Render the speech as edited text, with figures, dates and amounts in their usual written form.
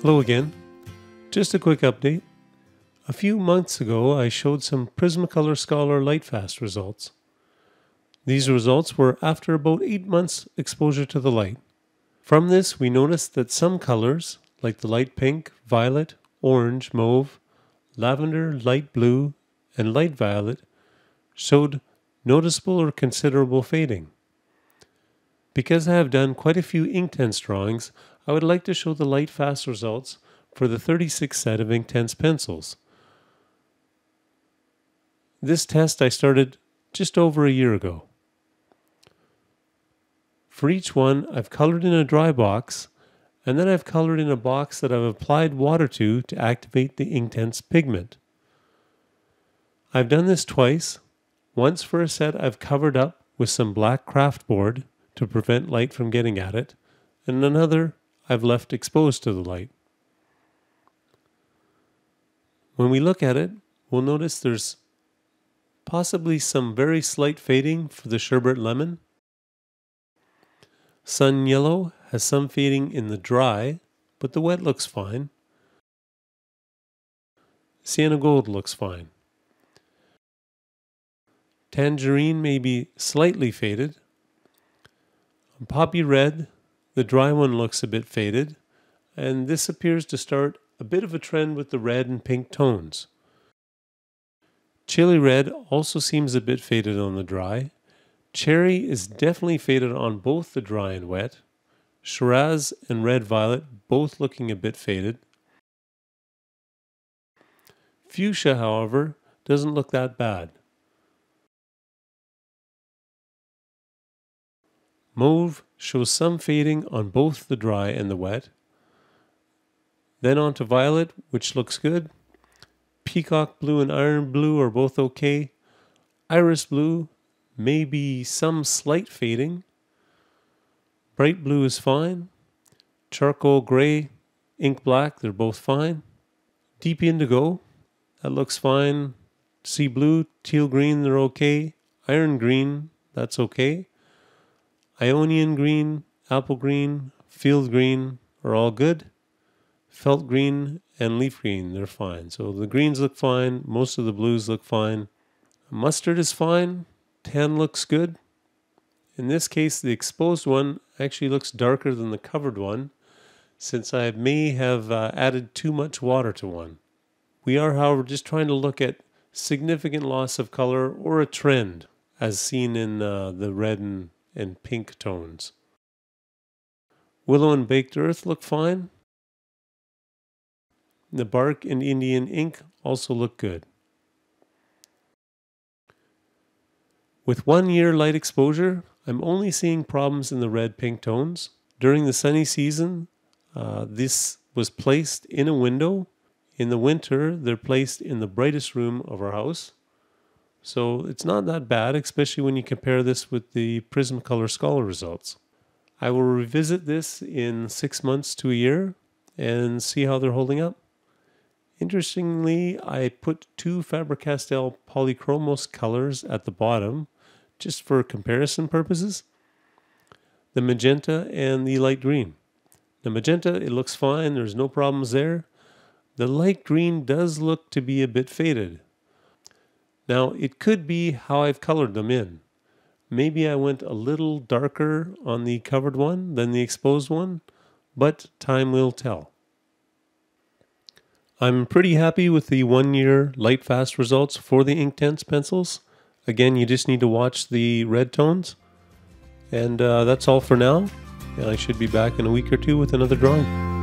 Hello again. Just a quick update. A few months ago I showed some Prismacolor Scholar Lightfast results. These results were after about 8 months exposure to the light. From this we noticed that some colors, like the light pink, violet, orange, mauve, lavender, light blue, and light violet, showed noticeable or considerable fading. Because I have done quite a few Inktense drawings, I would like to show the Lightfast results for the 36 set of Inktense pencils. This test I started just over a year ago. For each one, I've colored in a dry box, and then I've colored in a box that I've applied water to activate the Inktense pigment. I've done this twice. Once for a set I've covered up with some black craft board to prevent light from getting at it, and another I've left exposed to the light. When we look at it, we'll notice there's possibly some very slight fading for the sherbet lemon. Sun yellow has some fading in the dry, but the wet looks fine. Sienna gold looks fine. Tangerine may be slightly faded. Poppy red, the dry one looks a bit faded, and this appears to start a bit of a trend with the red and pink tones. Chili red also seems a bit faded on the dry. Cherry is definitely faded on both the dry and wet. Shiraz and red violet both looking a bit faded. Fuchsia, however, doesn't look that bad. Mauve shows some fading on both the dry and the wet. Then on to violet, which looks good. Peacock blue and iron blue are both okay. Iris blue, maybe some slight fading. Bright blue is fine. Charcoal gray, ink black, they're both fine. Deep indigo, that looks fine. Sea blue, teal green, they're okay. Iron green, that's okay. Ionian green, apple green, field green are all good. Felt green and leaf green, they're fine. So the greens look fine, most of the blues look fine. Mustard is fine, tan looks good. In this case, the exposed one actually looks darker than the covered one, since I may have added too much water to one. We are, however, just trying to look at significant loss of color or a trend, as seen in the red and pink tones. Willow and baked earth look fine. The bark and Indian ink also look good. With 1 year light exposure, I'm only seeing problems in the red-pink tones. During the sunny season, this was placed in a window. In the winter, they're placed in the brightest room of our house. So it's not that bad, especially when you compare this with the Prismacolor Scholar results. I will revisit this in 6 months to a year and see how they're holding up. Interestingly, I put 2 Faber-Castell Polychromos colors at the bottom, just for comparison purposes. The magenta and the light green. The magenta, it looks fine, there's no problems there. The light green does look to be a bit faded. Now, it could be how I've colored them in. Maybe I went a little darker on the covered one than the exposed one, but time will tell. I'm pretty happy with the 1 year Lightfast results for the Inktense pencils. Again, you just need to watch the red tones. And that's all for now. And I should be back in a week or two with another drawing.